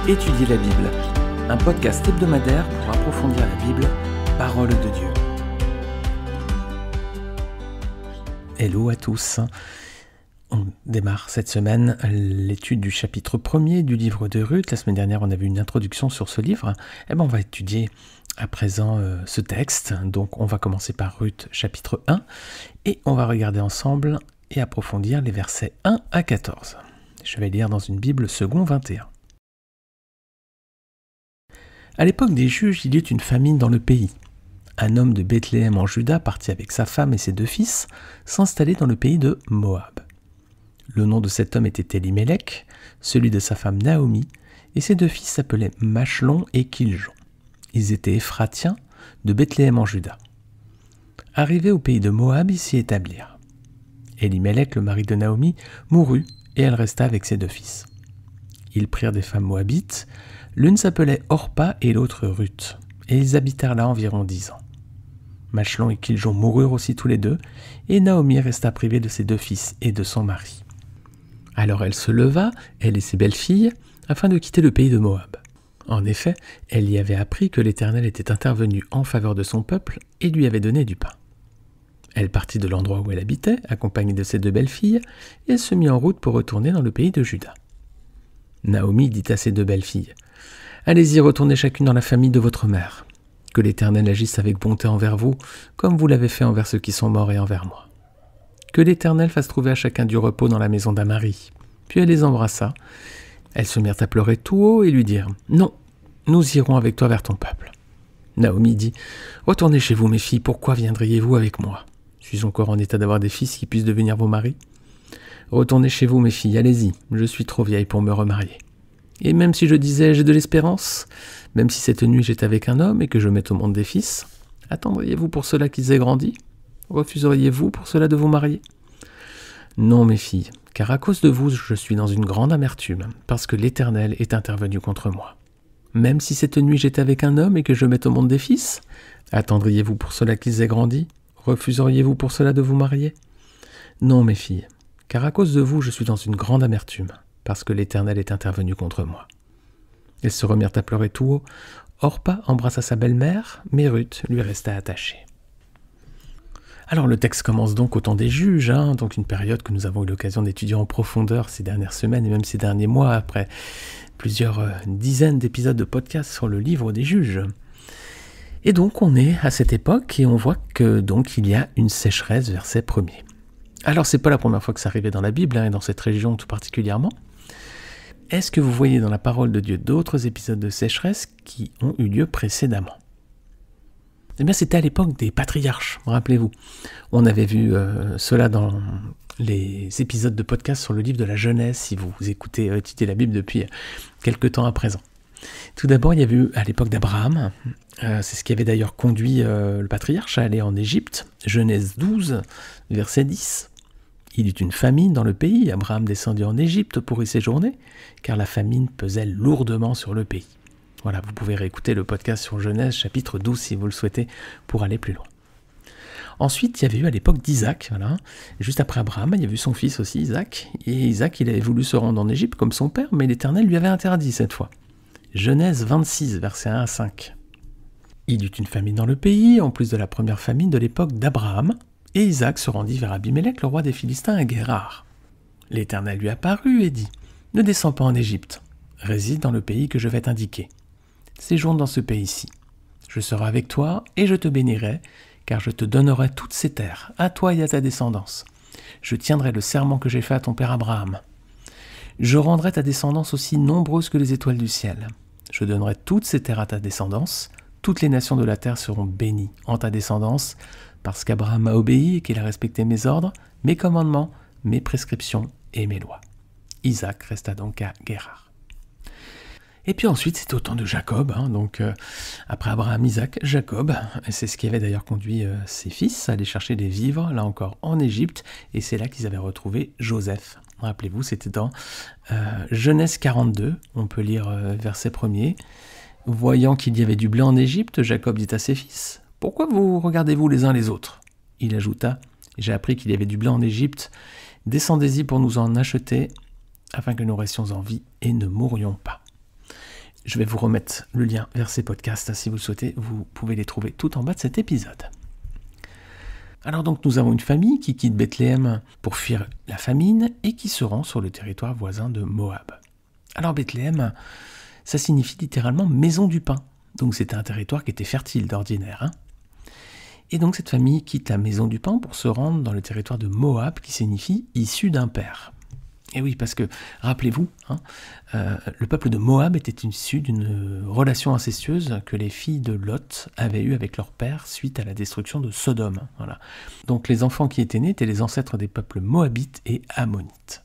Étudier la Bible, un podcast hebdomadaire pour approfondir la Bible, parole de Dieu. Hello à tous. On démarre cette semaine l'étude du chapitre 1er du livre de Ruth. La semaine dernière, on avait une introduction sur ce livre. On va étudier à présent ce texte. Donc, on va commencer par Ruth chapitre 1 et on va regarder ensemble et approfondir les versets 1 à 14. Je vais lire dans une Bible second 21. À l'époque des juges, il y eut une famine dans le pays. Un homme de Bethléem en Juda partit avec sa femme et ses 2 fils s'installer dans le pays de Moab. Le nom de cet homme était Elimelech, celui de sa femme Naomi, et ses 2 fils s'appelaient Machlon et Kiljon. Ils étaient Éphratiens de Bethléem en Juda. Arrivés au pays de Moab, ils s'y établirent. Elimelech, le mari de Naomi, mourut et elle resta avec ses 2 fils. Ils prirent des femmes moabites. L'une s'appelait Orpa et l'autre Ruth, et ils habitèrent là environ 10 ans. Machlon et Kiljon moururent aussi tous les 2, et Naomi resta privée de ses 2 fils et de son mari. Alors elle se leva, elle et ses belles-filles, afin de quitter le pays de Moab. En effet, elle y avait appris que l'Éternel était intervenu en faveur de son peuple et lui avait donné du pain. Elle partit de l'endroit où elle habitait, accompagnée de ses 2 belles-filles, et elle se mit en route pour retourner dans le pays de Juda. Naomi dit à ses 2 belles-filles, « Allez-y, retournez chacune dans la famille de votre mère. Que l'Éternel agisse avec bonté envers vous, comme vous l'avez fait envers ceux qui sont morts et envers moi. Que l'Éternel fasse trouver à chacun du repos dans la maison d'un mari. » Puis elle les embrassa. Elles se mirent à pleurer tout haut et lui dirent, « Non, nous irons avec toi vers ton peuple. » Naomi dit, « Retournez chez vous, mes filles, pourquoi viendriez-vous avec moi? Suis-je encore en état d'avoir des fils qui puissent devenir vos maris? Retournez chez vous, mes filles, allez-y, je suis trop vieille pour me remarier. Et même si je disais j'ai de l'espérance, même si cette nuit j'étais avec un homme et que je mette au monde des fils, attendriez-vous pour cela qu'ils aient grandi? Refuseriez-vous pour cela de vous marier? Non, mes filles, car à cause de vous je suis dans une grande amertume, parce que l'Éternel est intervenu contre moi. Même si cette nuit j'étais avec un homme et que je mette au monde des fils, attendriez-vous pour cela qu'ils aient grandi? Refuseriez-vous pour cela de vous marier? Non, mes filles, car à cause de vous je suis dans une grande amertume, parce que l'Éternel est intervenu contre moi. Elles se remirent à pleurer tout haut. Orpa embrassa sa belle-mère, mais Ruth lui resta attachée. Alors le texte commence donc au temps des juges, donc une période que nous avons eu l'occasion d'étudier en profondeur ces dernières semaines et même ces derniers mois, après plusieurs dizaines d'épisodes de podcast sur le livre des juges. Et donc on est à cette époque et on voit que donc il y a une sécheresse, verset 1er. Alors c'est pas la première fois que ça arrivait dans la Bible, et dans cette région tout particulièrement. Est-ce que vous voyez dans la parole de Dieu d'autres épisodes de sécheresse qui ont eu lieu précédemment? Eh bien, c'était à l'époque des patriarches, rappelez-vous. On avait vu cela dans les épisodes de podcast sur le livre de la Genèse, si vous écoutez étudier la Bible depuis quelque temps à présent. Tout d'abord, il y avait eu à l'époque d'Abraham, c'est ce qui avait d'ailleurs conduit le patriarche à aller en Égypte, Genèse 12, verset 10. Il y eut une famine dans le pays, Abraham descendit en Égypte pour y séjourner, car la famine pesait lourdement sur le pays. Voilà, vous pouvez réécouter le podcast sur Genèse, chapitre 12, si vous le souhaitez, pour aller plus loin. Ensuite, il y avait eu à l'époque d'Isaac, juste après Abraham, il y avait eu son fils aussi, Isaac, et Isaac, il avait voulu se rendre en Égypte comme son père, mais l'Éternel lui avait interdit cette fois. Genèse 26, versets 1 à 5. Il y eut une famine dans le pays, en plus de la première famine de l'époque d'Abraham, et Isaac se rendit vers Abimelech, le roi des Philistins, à Guérar. L'Éternel lui apparut et dit, « Ne descends pas en Égypte, réside dans le pays que je vais t'indiquer. Séjourne dans ce pays-ci. Je serai avec toi et je te bénirai, car je te donnerai toutes ces terres, à toi et à ta descendance. Je tiendrai le serment que j'ai fait à ton père Abraham. Je rendrai ta descendance aussi nombreuse que les étoiles du ciel. Je donnerai toutes ces terres à ta descendance. Toutes les nations de la terre seront bénies en ta descendance, parce qu'Abraham m'a obéi et qu'il a respecté mes ordres, mes commandements, mes prescriptions et mes lois. » Isaac resta donc à Guérar. Et puis ensuite, c'était au temps de Jacob, après Abraham, Isaac, Jacob, et c'est ce qui avait d'ailleurs conduit ses fils à aller chercher des vivres, là encore en Égypte, et c'est là qu'ils avaient retrouvé Joseph. Rappelez-vous, c'était dans Genèse 42, on peut lire verset 1er. « Voyant qu'il y avait du blé en Égypte, Jacob dit à ses fils, « Pourquoi vous regardez-vous les uns les autres ?» Il ajouta, « J'ai appris qu'il y avait du blé en Égypte, descendez-y pour nous en acheter, afin que nous restions en vie et ne mourions pas. » Je vais vous remettre le lien vers ces podcasts, si vous le souhaitez, vous pouvez les trouver tout en bas de cet épisode. Alors donc nous avons une famille qui quitte Bethléem pour fuir la famine et qui se rend sur le territoire voisin de Moab. Alors Bethléem, ça signifie littéralement maison du pain, donc c'était un territoire qui était fertile d'ordinaire. Et donc cette famille quitte la maison du pain pour se rendre dans le territoire de Moab qui signifie issu d'un père. Et oui, parce que, rappelez-vous, le peuple de Moab était issu d'une relation incestueuse que les filles de Lot avaient eue avec leur père suite à la destruction de Sodome. Voilà. Donc les enfants qui étaient nés étaient les ancêtres des peuples moabites et ammonites.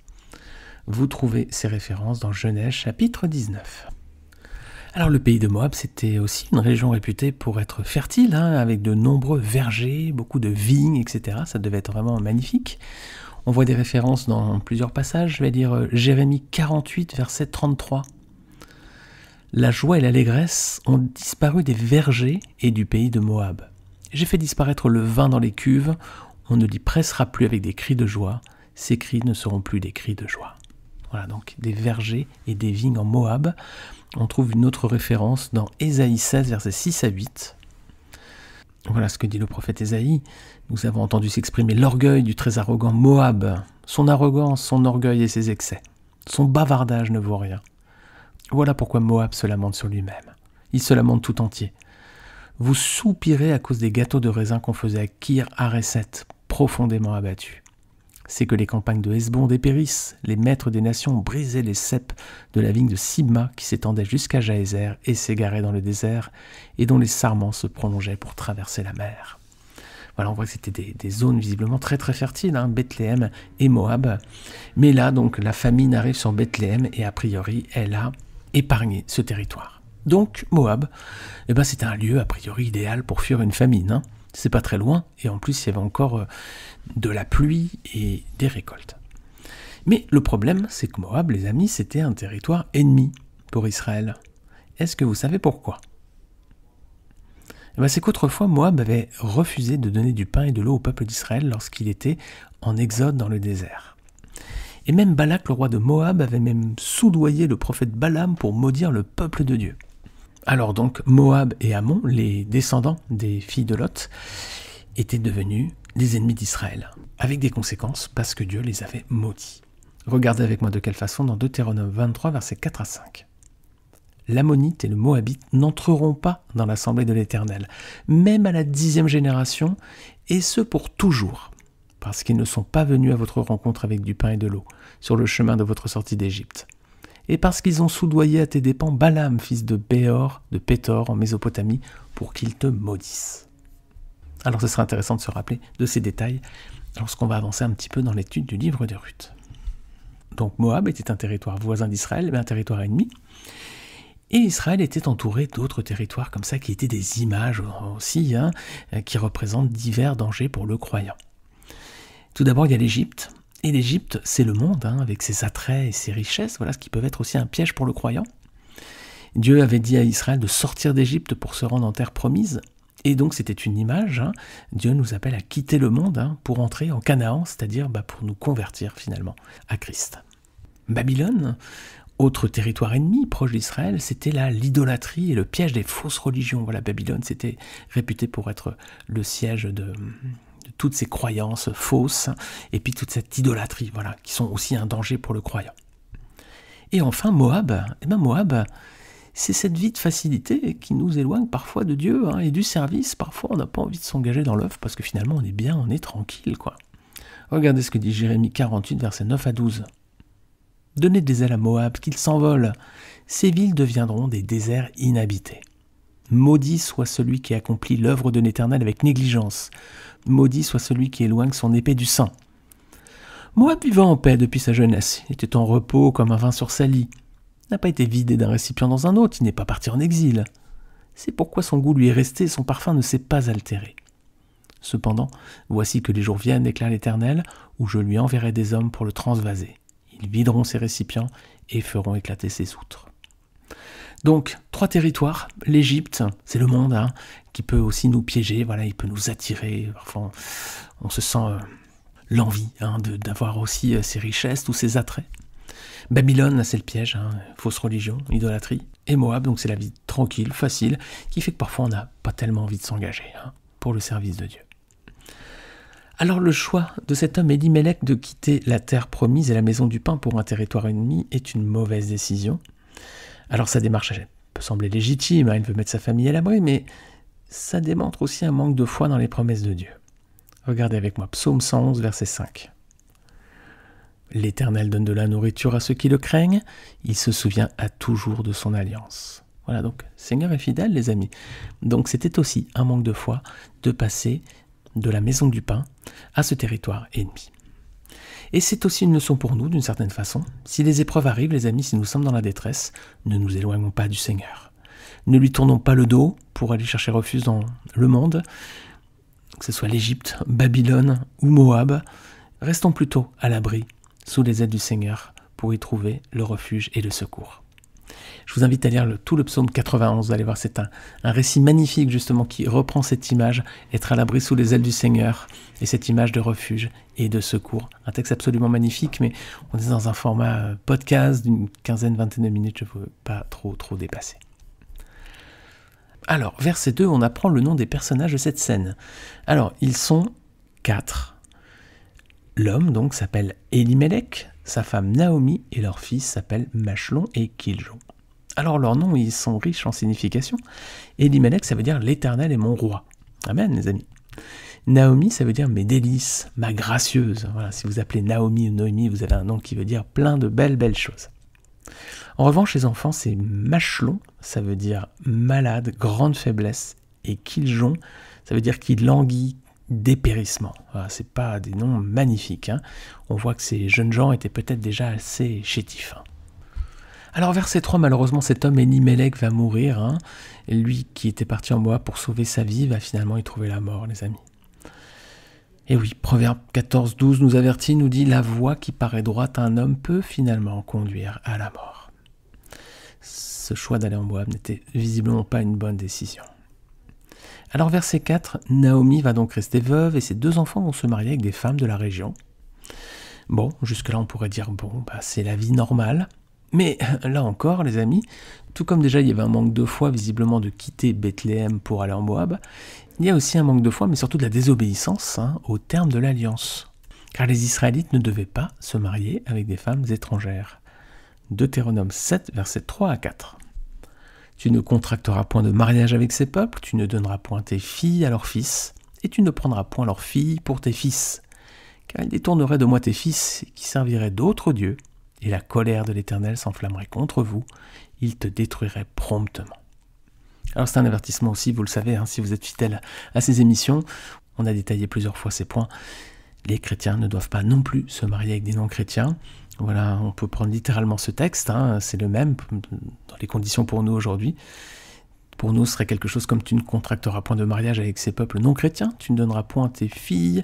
Vous trouvez ces références dans Genèse chapitre 19. Alors le pays de Moab, c'était aussi une région réputée pour être fertile, avec de nombreux vergers, beaucoup de vignes, etc. Ça devait être vraiment magnifique. On voit des références dans plusieurs passages, je vais lire Jérémie 48, verset 33. La joie et l'allégresse ont disparu des vergers et du pays de Moab. J'ai fait disparaître le vin dans les cuves, on ne l'y pressera plus avec des cris de joie, ces cris ne seront plus des cris de joie. Voilà, donc des vergers et des vignes en Moab. On trouve une autre référence dans Ésaïe 16, versets 6 à 8. Voilà ce que dit le prophète Ésaïe. Nous avons entendu s'exprimer l'orgueil du très arrogant Moab, son arrogance, son orgueil et ses excès. Son bavardage ne vaut rien. Voilà pourquoi Moab se lamente sur lui-même. Il se lamente tout entier. Vous soupirez à cause des gâteaux de raisin qu'on faisait à Kir Hareset, profondément abattus. C'est que les campagnes de Hesbon dépérissent, les maîtres des nations ont brisé les ceps de la vigne de Sibma qui s'étendait jusqu'à Jaézer et s'égarait dans le désert, et dont les sarments se prolongeaient pour traverser la mer. Voilà, on voit que c'était des zones visiblement très très fertiles, Bethléem et Moab. Mais là, donc, la famine arrive sur Bethléem et a priori, elle a épargné ce territoire. Donc, Moab, c'était un lieu a priori idéal pour fuir une famine. C'est pas très loin, et en plus, il y avait encore de la pluie et des récoltes. Mais le problème, c'est que Moab, les amis, c'était un territoire ennemi pour Israël. Est-ce que vous savez pourquoi ? C'est qu'autrefois, Moab avait refusé de donner du pain et de l'eau au peuple d'Israël lorsqu'il était en exode dans le désert. Et même Balak, le roi de Moab, avait même soudoyé le prophète Balaam pour maudire le peuple de Dieu. Alors donc, Moab et Ammon, les descendants des filles de Lot, étaient devenus des ennemis d'Israël, avec des conséquences parce que Dieu les avait maudits. Regardez avec moi de quelle façon dans Deutéronome 23, versets 4 à 5. L'Ammonite et le Moabite n'entreront pas dans l'assemblée de l'Éternel, même à la 10e génération, et ce pour toujours, parce qu'ils ne sont pas venus à votre rencontre avec du pain et de l'eau, sur le chemin de votre sortie d'Égypte. Et parce qu'ils ont soudoyé à tes dépens Balaam, fils de Béor, de Pétor, en Mésopotamie, pour qu'il te maudisse. Alors ce sera intéressant de se rappeler de ces détails lorsqu'on va avancer un petit peu dans l'étude du livre de Ruth. Donc Moab était un territoire voisin d'Israël, mais un territoire ennemi. Et Israël était entouré d'autres territoires comme ça qui étaient des images aussi, qui représentent divers dangers pour le croyant. Tout d'abord, il y a l'Égypte. Et l'Égypte, c'est le monde, avec ses attraits et ses richesses, voilà ce qui peuvent être aussi un piège pour le croyant. Dieu avait dit à Israël de sortir d'Égypte pour se rendre en terre promise. Et donc c'était une image, Dieu nous appelle à quitter le monde pour entrer en Canaan, c'est-à-dire pour nous convertir finalement à Christ. Babylone, autre territoire ennemi proche d'Israël, c'était là l'idolâtrie et le piège des fausses religions. Voilà, Babylone, c'était réputé pour être le siège de toutes ces croyances fausses et puis toute cette idolâtrie, voilà, qui sont aussi un danger pour le croyant. Et enfin Moab, Moab, c'est cette vie de facilité qui nous éloigne parfois de Dieu et du service. Parfois, on n'a pas envie de s'engager dans l'œuvre parce que finalement, on est bien, on est tranquille, quoi. Regardez ce que dit Jérémie 48, versets 9 à 12. « Donnez des ailes à Moab, qu'il s'envole. Ces villes deviendront des déserts inhabités. Maudit soit celui qui accomplit l'œuvre de l'Éternel avec négligence. Maudit soit celui qui éloigne son épée du sang. Moab vivait en paix depuis sa jeunesse. Il était en repos comme un vin sur sa lie. N'a pas été vidé d'un récipient dans un autre, il n'est pas parti en exil. C'est pourquoi son goût lui est resté et son parfum ne s'est pas altéré. Cependant, voici que les jours viennent, déclare l'Éternel, où je lui enverrai des hommes pour le transvaser. Ils videront ses récipients et feront éclater ses outres. » Donc, 3 territoires. L'Égypte, c'est le monde qui peut aussi nous piéger, voilà, il peut nous attirer. Parfois, on se sent l'envie d'avoir aussi ses richesses, tous ses attraits. Babylone, là c'est le piège, hein, fausse religion, idolâtrie. Et Moab, donc c'est la vie tranquille, facile, qui fait que parfois on n'a pas tellement envie de s'engager pour le service de Dieu. Alors le choix de cet homme Elimelech de quitter la terre promise et la maison du pain pour un territoire ennemi est une mauvaise décision. Alors sa démarche peut sembler légitime, il veut mettre sa famille à l'abri, mais ça démontre aussi un manque de foi dans les promesses de Dieu. Regardez avec moi, Psaume 111, verset 5. L'Éternel donne de la nourriture à ceux qui le craignent, il se souvient à toujours de son alliance. Voilà, donc Seigneur est fidèle, les amis. Donc c'était aussi un manque de foi de passer de la maison du pain à ce territoire ennemi. Et c'est aussi une leçon pour nous, d'une certaine façon. Si les épreuves arrivent, les amis, si nous sommes dans la détresse, ne nous éloignons pas du Seigneur. Ne lui tournons pas le dos pour aller chercher refuge dans le monde, que ce soit l'Égypte, Babylone ou Moab. Restons plutôt à l'abri, sous les ailes du Seigneur, pour y trouver le refuge et le secours. Je vous invite à lire tout le psaume 91, vous allez voir, c'est un récit magnifique justement qui reprend cette image, être à l'abri sous les ailes du Seigneur, et cette image de refuge et de secours. Un texte absolument magnifique, mais on est dans un format podcast d'une vingtaine de minutes, je ne veux pas trop dépasser. Alors, verset 2, on apprend le nom des personnages de cette scène. Alors, ils sont 4. L'homme, donc, s'appelle Elimelech, sa femme Naomi et leur fils s'appellent Machlon et Kiljon. Alors, leurs noms, ils sont riches en signification. Elimelech, ça veut dire « l'Éternel est mon roi ». Amen, les amis. Naomi, ça veut dire « mes délices, ma gracieuse ». Voilà, si vous appelez Naomi ou Noémie, vous avez un nom qui veut dire plein de belles choses. En revanche, les enfants, c'est Machlon, ça veut dire malade, grande faiblesse, et Kiljon, ça veut dire qu'il languit, dépérissement. Voilà, c'est pas des noms magnifiques. On voit que ces jeunes gens étaient peut-être déjà assez chétifs. Alors verset 3, malheureusement, cet homme Elimelech va mourir. Lui qui était parti en Moab pour sauver sa vie va finalement y trouver la mort, les amis. Et oui, Proverbe 14-12 nous avertit, nous dit « La voie qui paraît droite à un homme peut finalement conduire à la mort ». Ce choix d'aller en Moab n'était visiblement pas une bonne décision. Alors verset 4, Naomi va donc rester veuve et ses 2 enfants vont se marier avec des femmes de la région. Bon, jusque-là on pourrait dire, c'est la vie normale. Mais là encore, les amis, tout comme déjà il y avait un manque de foi visiblement de quitter Bethléem pour aller en Moab, il y a aussi un manque de foi, mais surtout de la désobéissance au terme de l'alliance. Car les Israélites ne devaient pas se marier avec des femmes étrangères. Deutéronome 7, versets 3 à 4. Tu ne contracteras point de mariage avec ces peuples, tu ne donneras point tes filles à leurs fils, et tu ne prendras point leurs filles pour tes fils. Car ils détourneraient de moi tes fils, qui serviraient d'autres dieux, et la colère de l'Éternel s'enflammerait contre vous, il te détruirait promptement. Alors c'est un avertissement aussi, vous le savez, si vous êtes fidèle à ces émissions, on a détaillé plusieurs fois ces points. Les chrétiens ne doivent pas non plus se marier avec des non-chrétiens. Voilà, on peut prendre littéralement ce texte, c'est le même dans les conditions pour nous aujourd'hui. Pour nous, ce serait quelque chose comme « Tu ne contracteras point de mariage avec ces peuples non chrétiens, tu ne donneras point tes filles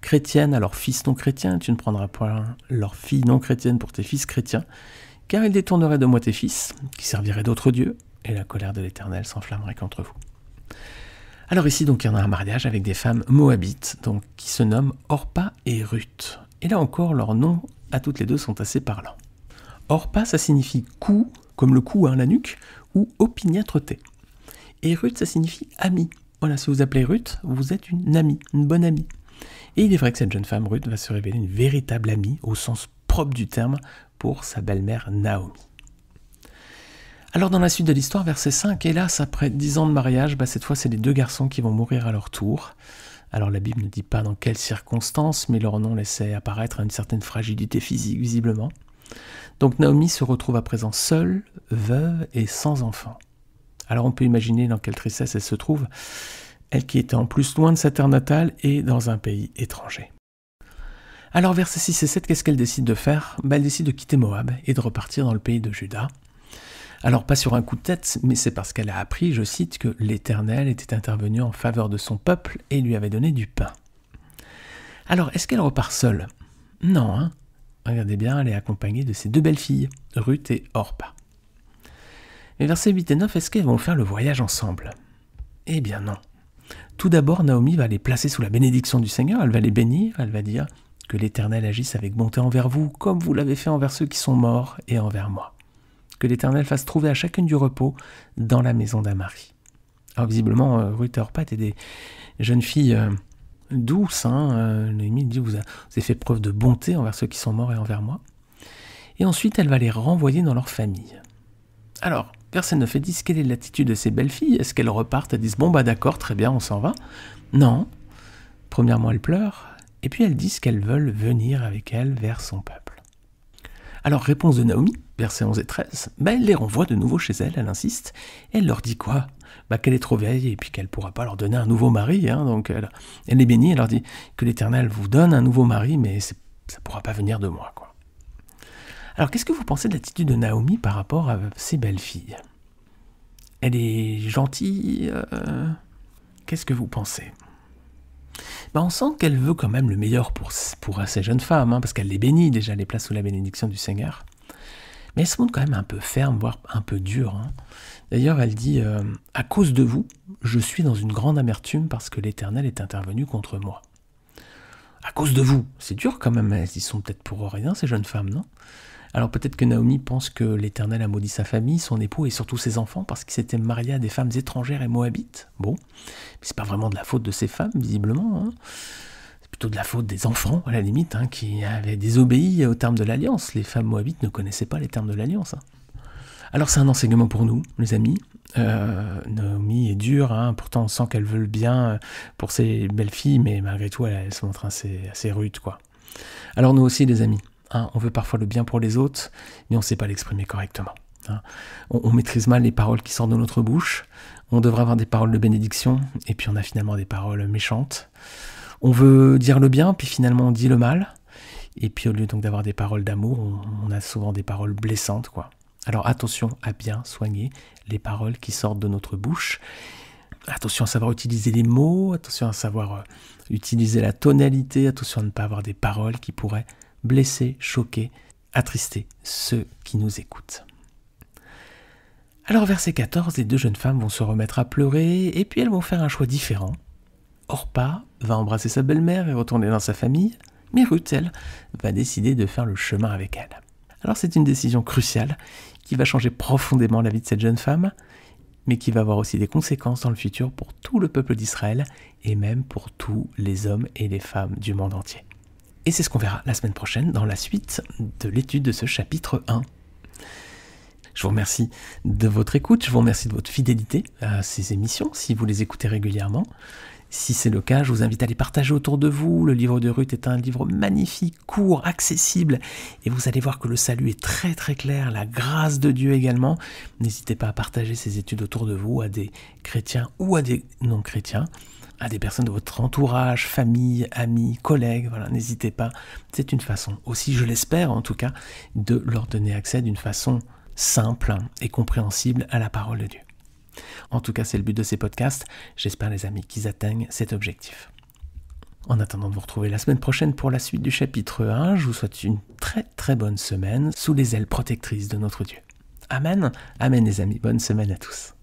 chrétiennes à leurs fils non chrétiens, tu ne prendras point leurs filles non chrétiennes pour tes fils chrétiens, car ils détourneraient de moi tes fils, qui serviraient d'autres dieux, et la colère de l'Éternel s'enflammerait contre vous. » Alors ici, donc, il y en a un mariage avec des femmes moabites, donc, qui se nomment Orpa et Ruth. Et là encore, leurs noms à toutes les deux sont assez parlants. Orpa, ça signifie cou, comme le cou, la nuque, ou opiniâtreté. Et Ruth, ça signifie ami. Voilà, si vous appelez Ruth, vous êtes une amie, une bonne amie. Et il est vrai que cette jeune femme, Ruth, va se révéler une véritable amie, au sens propre du terme, pour sa belle-mère Naomi. Alors dans la suite de l'histoire, verset 5, hélas, après 10 ans de mariage, cette fois c'est les 2 garçons qui vont mourir à leur tour. Alors la Bible ne dit pas dans quelles circonstances, mais leur nom laissait apparaître une certaine fragilité physique, visiblement. Donc Naomi se retrouve à présent seule, veuve et sans enfant. Alors on peut imaginer dans quelle tristesse elle se trouve, elle qui était en plus loin de sa terre natale et dans un pays étranger. Alors versets 6 et 7, qu'est-ce qu'elle décide de faire ? Elle décide de quitter Moab et de repartir dans le pays de Juda. Alors pas sur un coup de tête, mais c'est parce qu'elle a appris, je cite, que l'Éternel était intervenu en faveur de son peuple et lui avait donné du pain. Alors est-ce qu'elle repart seule ? Non, Regardez bien, elle est accompagnée de ses 2 belles filles, Ruth et Orpa. Mais versets 8 et 9, est-ce qu'elles vont faire le voyage ensemble ? Eh bien non. Tout d'abord, Naomi va les placer sous la bénédiction du Seigneur, elle va les bénir, elle va dire Que l'Éternel agisse avec bonté envers vous, comme vous l'avez fait envers ceux qui sont morts et envers moi. Que l'Éternel fasse trouver à chacune du repos dans la maison d'un mari. Alors visiblement, Ruth et Orpa étaient des jeunes filles douces. Noémie dit, vous avez fait preuve de bonté envers ceux qui sont morts et envers moi. Et ensuite, elle va les renvoyer dans leur famille. Alors, verset 9 et 10, quelle est l'attitude de ces belles filles? Est-ce qu'elles repartent et disent, bon bah d'accord, très bien, on s'en va? Non. Premièrement, elles pleurent, et puis elles disent qu'elles veulent venir avec elle vers son peuple. Alors, réponse de Naomi, versets 11 et 13, elle les renvoie de nouveau chez elle insiste, et elle leur dit quoi? Qu'elle est trop vieille et puis qu'elle ne pourra pas leur donner un nouveau mari, donc elle les bénit, elle leur dit que l'Éternel vous donne un nouveau mari, mais ça ne pourra pas venir de moi, quoi. Alors, qu'est-ce que vous pensez de l'attitude de Naomi par rapport à ces belles filles? Elle est gentille, qu'est-ce que vous pensez? On sent qu'elle veut quand même le meilleur pour ces jeunes femmes, parce qu'elle les bénit déjà, elle les place sous la bénédiction du Seigneur. Mais elle se montre quand même un peu ferme, voire un peu dure. D'ailleurs, elle dit « À cause de vous, je suis dans une grande amertume parce que l'Éternel est intervenu contre moi. » À cause de vous, c'est dur quand même, elles y sont peut-être pour rien, ces jeunes femmes, non? Alors peut-être que Naomi pense que l'Éternel a maudit sa famille, son époux et surtout ses enfants parce qu'ils s'étaient mariés à des femmes étrangères et moabites. Bon, mais c'est pas vraiment de la faute de ces femmes, visiblement. C'est plutôt de la faute des enfants, à la limite, qui avaient désobéi aux termes de l'alliance. Les femmes moabites ne connaissaient pas les termes de l'alliance. Alors c'est un enseignement pour nous, les amis. Naomi est dure, pourtant on sent qu'elle veut le bien pour ses belles filles, mais malgré tout, elle se montre assez rude, quoi. Alors nous aussi, les amis. On veut parfois le bien pour les autres, mais on ne sait pas l'exprimer correctement. On maîtrise mal les paroles qui sortent de notre bouche, on devrait avoir des paroles de bénédiction, et puis on a finalement des paroles méchantes. On veut dire le bien, puis finalement on dit le mal, et puis au lieu donc d'avoir des paroles d'amour, on a souvent des paroles blessantes, quoi. Alors attention à bien soigner les paroles qui sortent de notre bouche. Attention à savoir utiliser les mots, attention à savoir utiliser la tonalité, attention à ne pas avoir des paroles qui pourraient blesser, choquer, attrister ceux qui nous écoutent. Alors verset 14, les deux jeunes femmes vont se remettre à pleurer et puis elles vont faire un choix différent. Orpa va embrasser sa belle-mère et retourner dans sa famille, mais Ruth, elle, va décider de faire le chemin avec elle. Alors c'est une décision cruciale qui va changer profondément la vie de cette jeune femme, mais qui va avoir aussi des conséquences dans le futur pour tout le peuple d'Israël et même pour tous les hommes et les femmes du monde entier. Et c'est ce qu'on verra la semaine prochaine dans la suite de l'étude de ce chapitre 1. Je vous remercie de votre écoute, je vous remercie de votre fidélité à ces émissions, si vous les écoutez régulièrement. Si c'est le cas, je vous invite à les partager autour de vous. Le livre de Ruth est un livre magnifique, court, accessible, et vous allez voir que le salut est très très clair, la grâce de Dieu également. N'hésitez pas à partager ces études autour de vous à des chrétiens ou à des non-chrétiens, à des personnes de votre entourage, famille, amis, collègues, voilà, n'hésitez pas. C'est une façon aussi, je l'espère en tout cas, de leur donner accès d'une façon simple et compréhensible à la parole de Dieu. En tout cas, c'est le but de ces podcasts. J'espère, les amis, qu'ils atteignent cet objectif. En attendant de vous retrouver la semaine prochaine pour la suite du chapitre 1, je vous souhaite une très très bonne semaine sous les ailes protectrices de notre Dieu. Amen. Amen, les amis. Bonne semaine à tous.